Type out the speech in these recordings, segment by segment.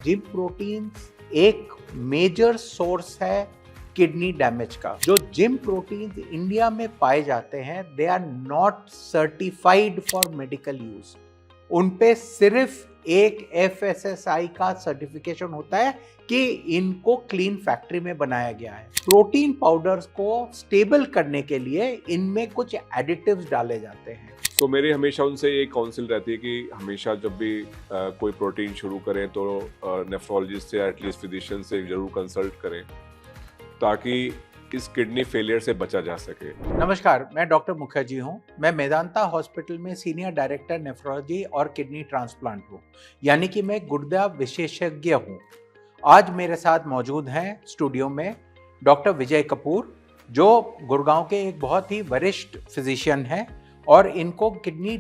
Gym proteins एक major source है kidney damage का। जो जिम प्रोटीन्स इंडिया में पाए जाते हैं they are not certified for medical use. उन पे सिर्फ एक FSSAI का सर्टिफिकेशन होता है कि इनको क्लीन फैक्ट्री में बनाया गया है। प्रोटीन पाउडर्स को स्टेबल करने के लिए इनमें कुछ एडिटिव्स डाले जाते हैं। तो मेरी हमेशा उनसे ये काउंसिल रहती है कि हमेशा जब भी कोई प्रोटीन शुरू करें तो नेफ्रोलॉजिस्ट या एटलीस्ट फिजिशियन से जरूर कंसल्ट करें ताकि इस किडनी फेलियर से बचा जा सके। नमस्कार, मैं डॉक्टर मुखर्जी हूँ। मैं मेदांता हॉस्पिटल में सीनियर डायरेक्टर नेफ्रोलॉजी और किडनी ट्रांसप्लांट हूँ, यानी कि मैं गुर्दा विशेषज्ञ हूँ। आज मेरे साथ मौजूद हैं स्टूडियो में डॉक्टर विजय कपूर, जो गुड़गांव के एक बहुत ही वरिष्ठ फिजिशियन हैं और इनको किडनी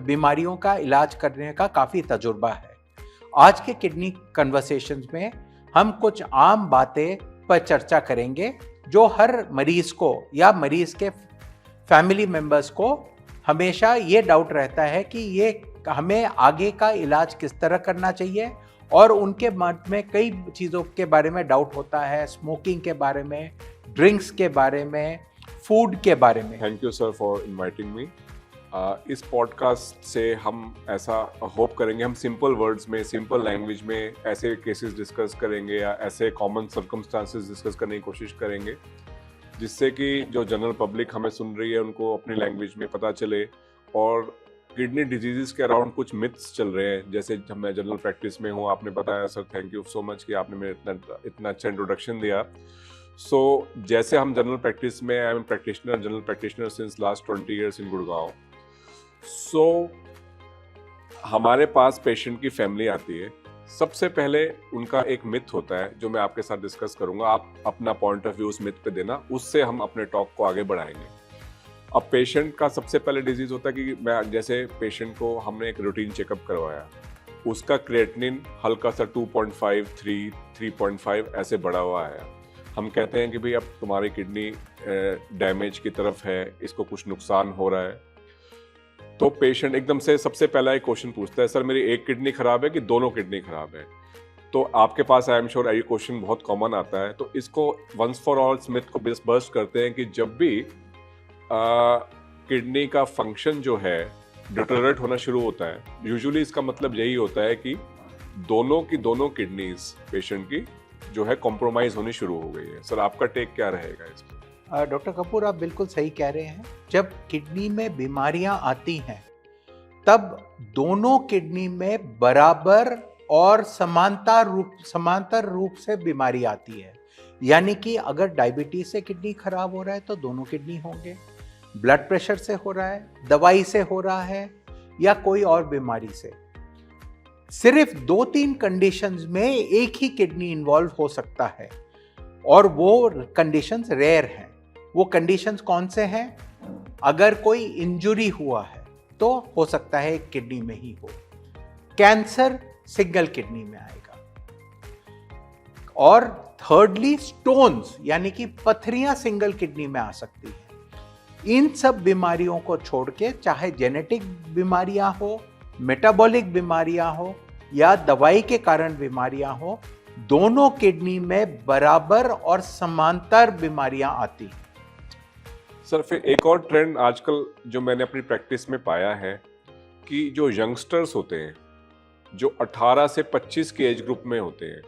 बीमारियों का इलाज करने का काफ़ी तजुर्बा है। आज के किडनी कन्वर्सेशंस में हम कुछ आम बातें पर चर्चा करेंगे जो हर मरीज को या मरीज के फैमिली मेंबर्स को हमेशा ये डाउट रहता है कि ये हमें आगे का इलाज किस तरह करना चाहिए, और उनके मन में कई चीज़ों के बारे में डाउट होता है, स्मोकिंग के बारे में, ड्रिंक्स के बारे में, फूड के बारे में। Thank you sir for inviting me. इस पॉडकास्ट से हम ऐसा होप करेंगे, हम सिंपल वर्ड्स में, सिंपल लैंग्वेज में ऐसे केसेस डिस्कस करेंगे या ऐसे कॉमन सर्कमस्टांसेस डिस्कस करने की कोशिश करेंगे जिससे कि जो जनरल पब्लिक हमें सुन रही है उनको अपनी लैंग्वेज में पता चले। और किडनी डिजीजेस के अराउंड कुछ मिथ्स चल रहे हैं, जैसे जब मैं जनरल प्रैक्टिस में हूँ, आपने बताया sir, thank you so much कि आपने मेरे इतना अच्छा इंट्रोडक्शन दिया। सो जैसे हम जनरल प्रैक्टिस में, I am practitioner, general practitioner since last 20 years in Gurgaon. So हमारे पास पेशेंट की फैमिली आती है, सबसे पहले उनका एक मिथ होता है जो मैं आपके साथ डिस्कस करूंगा। आप अपना पॉइंट ऑफ व्यू उस मिथ पे देना, उससे हम अपने टॉक को आगे बढ़ाएंगे। अब पेशेंट का सबसे पहले डिजीज होता है कि मैं जैसे पेशेंट को हमने एक रूटीन चेकअप करवाया, उसका क्रिएटिनिन हल्का सा 2.5, 3, 3.5 ऐसे बढ़ा हुआ है। हम कहते हैं कि भाई अब तुम्हारी किडनी डैमेज की तरफ है, इसको कुछ नुकसान हो रहा है। तो पेशेंट एकदम से सबसे पहला एक क्वेश्चन पूछता है, सर मेरी एक किडनी खराब है कि दोनों किडनी खराब है? तो आपके पास आई एम श्योर ये क्वेश्चन बहुत कॉमन आता है। तो इसको वंस फॉर ऑल स्मिथ को बर्स्ट करते हैं कि जब भी किडनी का फंक्शन जो है डिटेरियोरेट होना शुरू होता है, यूजुअली इसका मतलब यही होता है कि दोनों किडनीज पेशेंट की जो है कॉम्प्रोमाइज होनी शुरू हो गई है। सर आपका टेक क्या रहेगा इस पर? डॉक्टर कपूर, आप बिल्कुल सही कह रहे हैं। जब किडनी में बीमारियां आती हैं तब दोनों किडनी में बराबर और समांतर रूप से बीमारी आती है। यानी कि अगर डायबिटीज से किडनी खराब हो रहा है तो दोनों किडनी होंगे, ब्लड प्रेशर से हो रहा है, दवाई से हो रहा है, या कोई और बीमारी से। सिर्फ 2-3 कंडीशंस में एक ही किडनी इन्वॉल्व हो सकता है, और वो कंडीशंस रेयर हैं। वो कंडीशंस कौन से हैं? अगर कोई इंजरी हुआ है तो हो सकता है एक किडनी में ही हो, कैंसर सिंगल किडनी में आएगा, और थर्डली स्टोन्स यानी कि पथरियां सिंगल किडनी में आ सकती हैं। इन सब बीमारियों को छोड़ के, चाहे जेनेटिक बीमारियां हो, मेटाबॉलिक बीमारियां हो या दवाई के कारण बीमारियां हो, दोनों किडनी में बराबर और समांतर बीमारियां आती हैं। सर फिर एक और ट्रेंड आजकल जो मैंने अपनी प्रैक्टिस में पाया है कि जो यंगस्टर्स होते हैं, जो 18 से 25 के एज ग्रुप में होते हैं,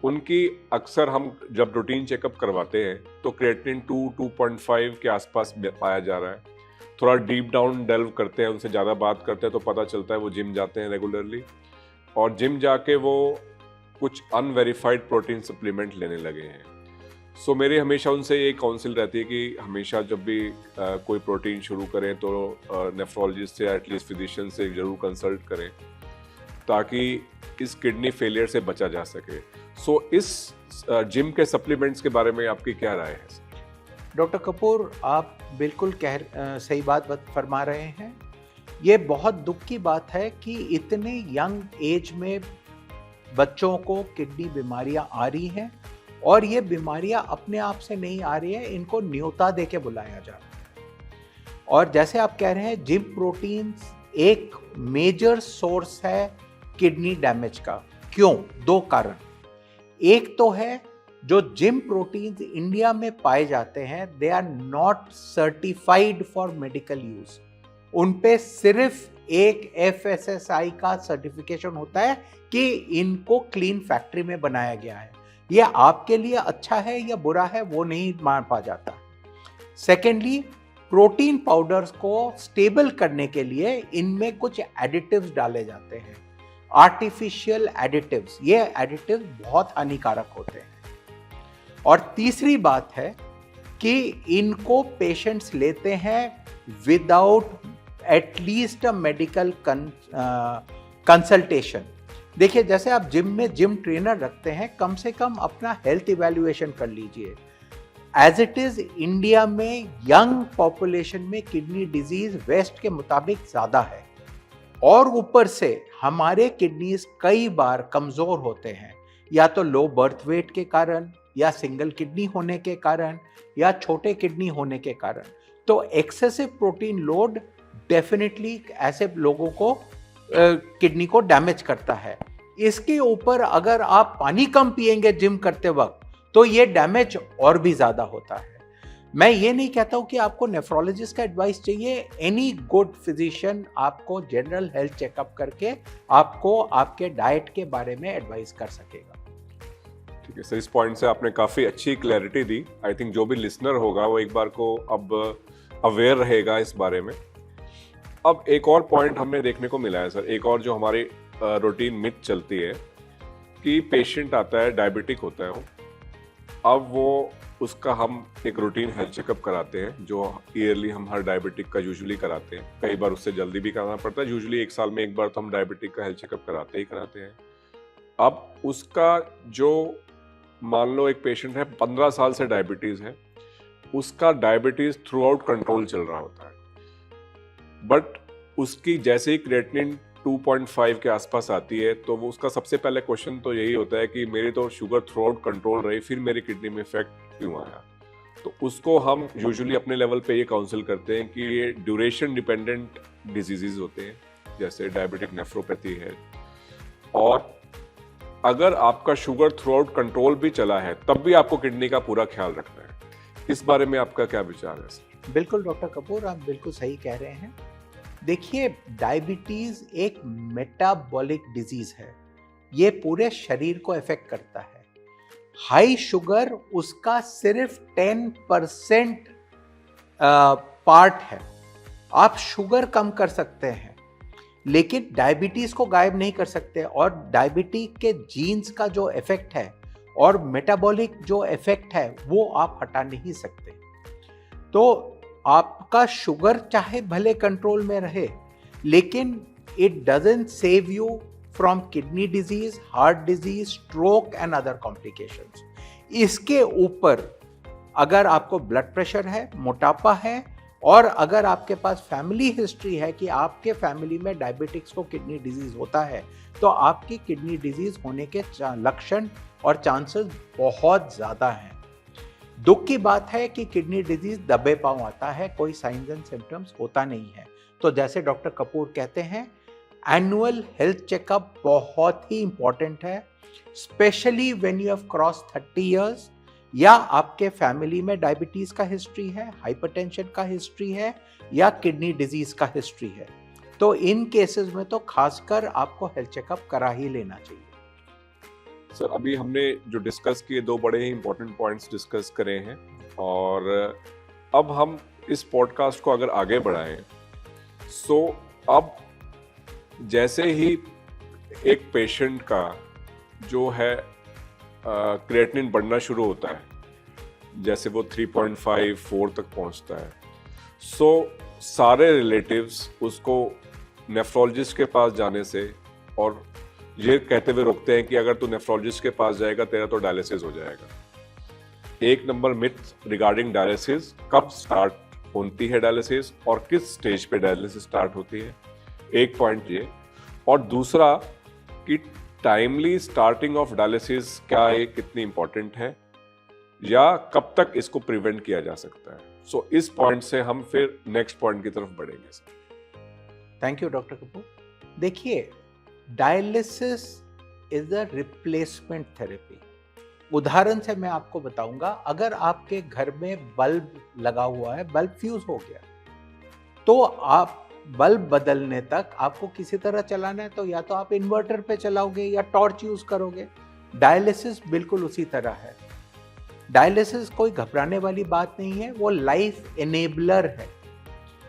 उनकी अक्सर हम जब रूटीन चेकअप करवाते हैं तो क्रिएटिनिन 2.5 के आसपास पाया जा रहा है। थोड़ा डीप डाउन डेल्व करते हैं, उनसे ज़्यादा बात करते हैं तो पता चलता है वो जिम जाते हैं रेगुलरली, और जिम जाके वो कुछ अनवेरीफाइड प्रोटीन सप्लीमेंट लेने लगे हैं। सो मेरी हमेशा उनसे ये काउंसिल रहती है कि हमेशा जब भी कोई प्रोटीन शुरू करें तो नेफ्रोलॉजिस्ट से या एटलीस्ट फिजिशियन से जरूर कंसल्ट करें ताकि इस किडनी फेलियर से बचा जा सके। सो इस जिम के सप्लीमेंट्स के बारे में आपकी क्या राय है? डॉक्टर कपूर, आप बिल्कुल सही बात फरमा रहे हैं। ये बहुत दुख की बात है कि इतने यंग एज में बच्चों को किडनी बीमारियां आ रही हैं, और ये बीमारियां अपने आप से नहीं आ रही है, इनको न्योता देके बुलाया जा रहा है। और जैसे आप कह रहे हैं, जिम प्रोटीन्स एक मेजर सोर्स है किडनी डैमेज का। क्यों? दो कारण। एक तो है जो जिम प्रोटीन्स इंडिया में पाए जाते हैं, they are not certified for medical use. उन पे सिर्फ एक FSSAI का सर्टिफिकेशन होता है कि इनको क्लीन फैक्ट्री में बनाया गया है। ये आपके लिए अच्छा है या बुरा है वो नहीं मापा जाता। सेकेंडली, प्रोटीन पाउडर्स को स्टेबल करने के लिए इनमें कुछ एडिटिव्स डाले जाते हैं, आर्टिफिशियल एडिटिव्स। ये एडिटिव्स बहुत हानिकारक होते हैं। और तीसरी बात है कि इनको पेशेंट्स लेते हैं without at least a medical consultation. देखिए, जैसे आप जिम में जिम ट्रेनर रखते हैं, कम से कम अपना हेल्थ इवैल्यूएशन कर लीजिए। एज इट इज इंडिया में यंग पॉपुलेशन में किडनी डिजीज वेस्ट के मुताबिक ज़्यादा है, और ऊपर से हमारे किडनीज कई बार कमज़ोर होते हैं, या तो लो बर्थ वेट के कारण, या सिंगल किडनी होने के कारण, या छोटे किडनी होने के कारण। तो एक्सेसिव प्रोटीन लोड डेफिनेटली ऐसे लोगों को किडनी को डैमेज करता है। इसके ऊपर अगर आप पानी कम पिएंगे जिम करते वक्त, तो ये डैमेज और भी ज़्यादा होता है। मैं ये नहीं कहता हूँ कि आपको नेफ्रोलॉजिस्ट का एडवाइस चाहिए। एनी गुड फिजिशियन आपको जनरल हेल्थ चेकअप करके आपको आपके डाइट के बारे में एडवाइस कर सकेगा। ठीक है सर, इस पॉइंट से आपने काफ़ी अच्छी क्लैरिटी दी। आई थिंक जो भी लिसनर होगा वो एक बार को अब अवेयर रहेगा इस बारे में। अब एक और पॉइंट हमें देखने को मिला है सर, एक और जो हमारी रूटीन मिथ चलती है कि पेशेंट आता है, डायबिटिक होता है वो, अब वो उसका हम एक रूटीन हेल्थ चेकअप कराते हैं, जो ईयरली हम हर डायबिटिक का यूजुअली कराते हैं। कई बार उससे जल्दी भी कराना पड़ता है, यूजुअली 1 साल में एक बार तो हम डायबिटिक का हेल्थ चेकअप कराते हैं। अब उसका जो, मान लो एक पेशेंट है 15 साल से डायबिटीज़ है, उसका डायबिटीज़ थ्रू आउट कंट्रोल चल रहा होता है, बट उसकी जैसे ही क्रिएटिनिन 2.5 के आसपास आती है, तो वो उसका सबसे पहले क्वेश्चन तो यही होता है कि मेरी तो शुगर थ्रू आउट कंट्रोल रही, फिर मेरी किडनी में इफेक्ट क्यों आया। तो उसको हम यूजुअली अपने लेवल पे ये काउंसिल करते हैं कि ये ड्यूरेशन डिपेंडेंट डिजीजेज होते हैं, जैसे डायबिटिक नेफ्रोपैथी है, और अगर आपका शुगर थ्रू आउट कंट्रोल भी चला है, तब भी आपको किडनी का पूरा ख्याल रखना है। इस बारे में आपका क्या विचार है सर? बिल्कुल डॉक्टर कपूर, आप बिल्कुल सही कह रहे हैं। देखिए, डायबिटीज एक मेटाबॉलिक डिजीज है, ये पूरे शरीर को इफेक्ट करता है। हाई शुगर उसका सिर्फ 10% पार्ट है। आप शुगर कम कर सकते हैं, लेकिन डायबिटीज को गायब नहीं कर सकते। और डायबिटीज के जीन्स का जो इफेक्ट है और मेटाबॉलिक जो इफेक्ट है, वो आप हटा नहीं सकते। तो आपका शुगर चाहे भले कंट्रोल में रहे, लेकिन it doesn't save you from kidney disease, heart disease, stroke and other complications. इसके ऊपर अगर आपको ब्लड प्रेशर है, मोटापा है, और अगर आपके पास फैमिली हिस्ट्री है कि आपके फैमिली में डायबिटिक्स को किडनी डिजीज होता है, तो आपकी किडनी डिजीज होने के लक्षण और चांसेस बहुत ज़्यादा हैं। दुख की बात है कि किडनी डिजीज दबे पांव आता है, कोई साइंस एंड सिम्टम्स होता नहीं है। तो जैसे डॉक्टर कपूर कहते हैं, एनुअल हेल्थ चेकअप बहुत ही इंपॉर्टेंट है, specially when you have cross 30 years, या आपके फैमिली में डायबिटीज का हिस्ट्री है, हाइपरटेंशन का हिस्ट्री है, या किडनी डिजीज का हिस्ट्री है। तो इन केसेस में तो खासकर आपको हेल्थ चेकअप करा ही लेना चाहिए। सर, अभी हमने जो डिस्कस किए 2 बड़े ही इंपॉर्टेंट पॉइंट्स डिस्कस करे हैं, और अब हम इस पॉडकास्ट को अगर आगे बढ़ाएं, सो अब जैसे ही एक पेशेंट का जो है क्रिएटिनिन बढ़ना शुरू होता है, जैसे वो 3.5, 4 तक पहुंचता है, सो सारे रिलेटिव्स उसको नेफ्रोलॉजिस्ट के पास जाने से और ये कहते हुए रोकते हैं कि अगर तू नेफ्रोलॉजिस्ट के पास जाएगा, तेरा तो डायलिसिस हो जाएगा। एक नंबर मिथ रिगार्डिंग डायलिसिस, कब स्टार्ट होती है डायलिसिस और किस स्टेज पे डायलिसिस स्टार्ट होती है, एक पॉइंट ये। और दूसरा कि टाइमली स्टार्टिंग ऑफ डायलिसिस क्या है, कितनी इंपॉर्टेंट है, या कब तक इसको प्रिवेंट किया जा सकता है। सो इस पॉइंट से हम फिर नेक्स्ट पॉइंट की तरफ बढ़ेंगे sir. Thank you doctor Kapoor. देखिए, dialysis is the replacement therapy. उदाहरण से मैं आपको बताऊंगा, अगर आपके घर में बल्ब लगा हुआ है, बल्ब फ्यूज हो गया, तो आप बल्ब बदलने तक आपको किसी तरह चलाना है, तो या तो आप इन्वर्टर पे चलाओगे या टॉर्च यूज करोगे। डायलिसिस बिल्कुल उसी तरह है। डायलिसिस कोई घबराने वाली बात नहीं है, वो लाइफ एनेबलर है।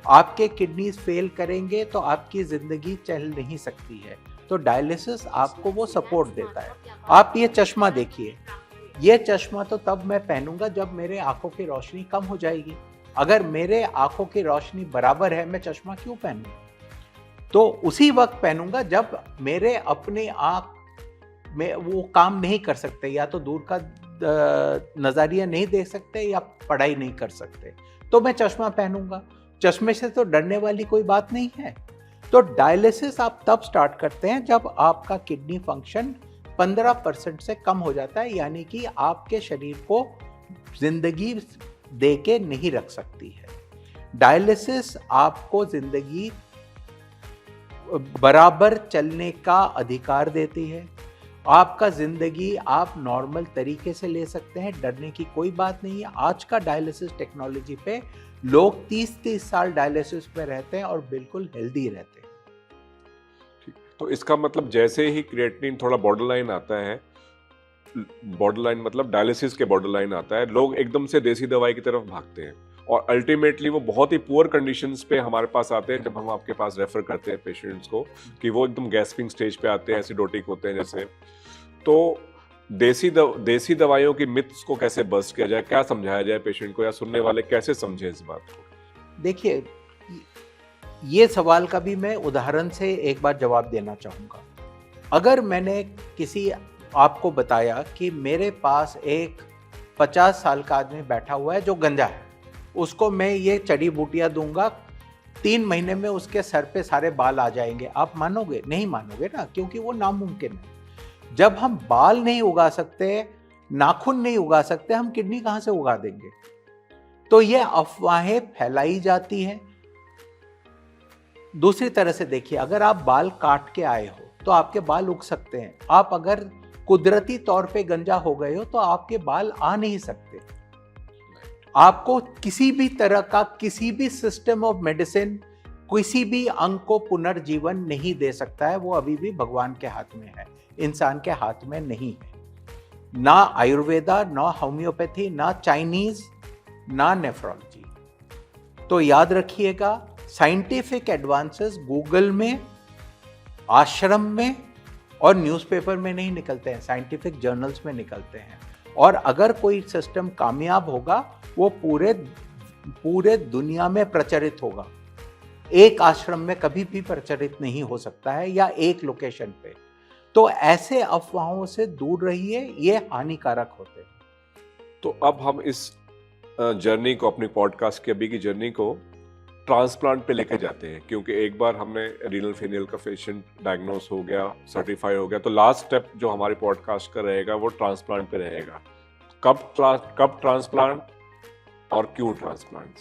आपके किडनीज फेल करेंगे तो आपकी जिंदगी चल नहीं सकती है, तो डायलिसिस आपको वो सपोर्ट देता है। आप ये चश्मा देखिए, ये चश्मा तो तब मैं पहनूंगा जब मेरे आंखों की रोशनी कम हो जाएगी। अगर मेरे आंखों की रोशनी बराबर है, मैं चश्मा क्यों पहनूं? तो उसी वक्त पहनूंगा जब मेरे अपने आंख में वो काम नहीं कर सकते, या तो दूर का नजरिया नहीं देख सकते या पढ़ाई नहीं कर सकते, तो मैं चश्मा पहनूंगा। चश्मे से तो डरने वाली कोई बात नहीं है। तो डायलिसिस आप तब स्टार्ट करते हैं जब आपका किडनी फंक्शन 15% से कम हो जाता है, यानी कि आपके शरीर को जिंदगी दे के नहीं रख सकती है। डायलिसिस आपको जिंदगी बराबर चलने का अधिकार देती है। आपका जिंदगी आप नॉर्मल तरीके से ले सकते हैं, डरने की कोई बात नहीं है। आज का डायलिसिस टेक्नोलॉजी पे लोग 30-30 साल डायलिसिस पे रहते हैं और बिल्कुल हेल्दी रहते हैं। ठीक, तो इसका मतलब जैसे ही क्रिएटिनिन थोड़ा बॉर्डर लाइन आता है, बॉर्डर लाइन मतलब डायलिसिस के बॉर्डर लाइन आता है, लोग एकदम से देसी दवाई की तरफ भागते हैं और अल्टीमेटली वो बहुत ही पुअर कंडीशंस पे हमारे पास आते हैं। जब हम आपके पास रेफर करते हैं पेशेंट्स को कि वो एकदम गैस्पिंग स्टेज पे आते हैं, एसिडोटिक होते हैं जैसे, तो देसी दवाइयों की मिथ्स को कैसे बस्ट किया जाए, क्या समझाया जाए पेशेंट को, या सुनने वाले कैसे समझे इस बात को? देखिए, ये सवाल का भी मैं उदाहरण से एक बार जवाब देना चाहूँगा। अगर मैंने किसी आपको बताया कि मेरे पास एक 50 साल का आदमी बैठा हुआ है जो गंजा है, उसको मैं ये जड़ी बूटियाँ दूंगा, 3 महीने में उसके सर पे सारे बाल आ जाएंगे, आप मानोगे? नहीं मानोगे ना, क्योंकि वो नामुमकिन है। जब हम बाल नहीं उगा सकते, नाखून नहीं उगा सकते, हम किडनी कहाँ से उगा देंगे? तो ये अफवाहें फैलाई जाती हैं। दूसरी तरह से देखिए, अगर आप बाल काट के आए हो तो आपके बाल उग सकते हैं। आप अगर कुदरती तौर पे गंजा हो गए हो तो आपके बाल आ नहीं सकते। आपको किसी भी तरह का किसी भी सिस्टम ऑफ मेडिसिन किसी भी अंग को पुनर्जीवन नहीं दे सकता है। वो अभी भी भगवान के हाथ में है, इंसान के हाथ में नहीं है। ना आयुर्वेदा, ना होम्योपैथी, ना चाइनीज, ना नेफ्रोलॉजी। तो याद रखिएगा, साइंटिफिक एडवांसेस गूगल में, आश्रम में और न्यूज़पेपर में नहीं निकलते हैं, साइंटिफिक जर्नल्स में निकलते हैं। और अगर कोई सिस्टम कामयाब होगा, वो पूरे दुनिया में प्रचलित होगा। एक आश्रम में कभी भी प्रचलित नहीं हो सकता है, या एक लोकेशन पे। तो ऐसे अफवाहों से दूर रहिए, ये हानिकारक होते हैं। तो अब हम इस जर्नी को, अपनी पॉडकास्ट की अभी की जर्नी को ट्रांसप्लांट पे लेके जाते हैं, क्योंकि एक बार हमने रीनल फेलियर का पेशेंट डायग्नोस हो गया, सर्टिफाई हो गया, तो लास्ट स्टेप जो हमारे पॉडकास्ट का रहेगा वो ट्रांसप्लांट पे रहेगा। कब ट्रांसप्लांट और क्यों ट्रांसप्लांट?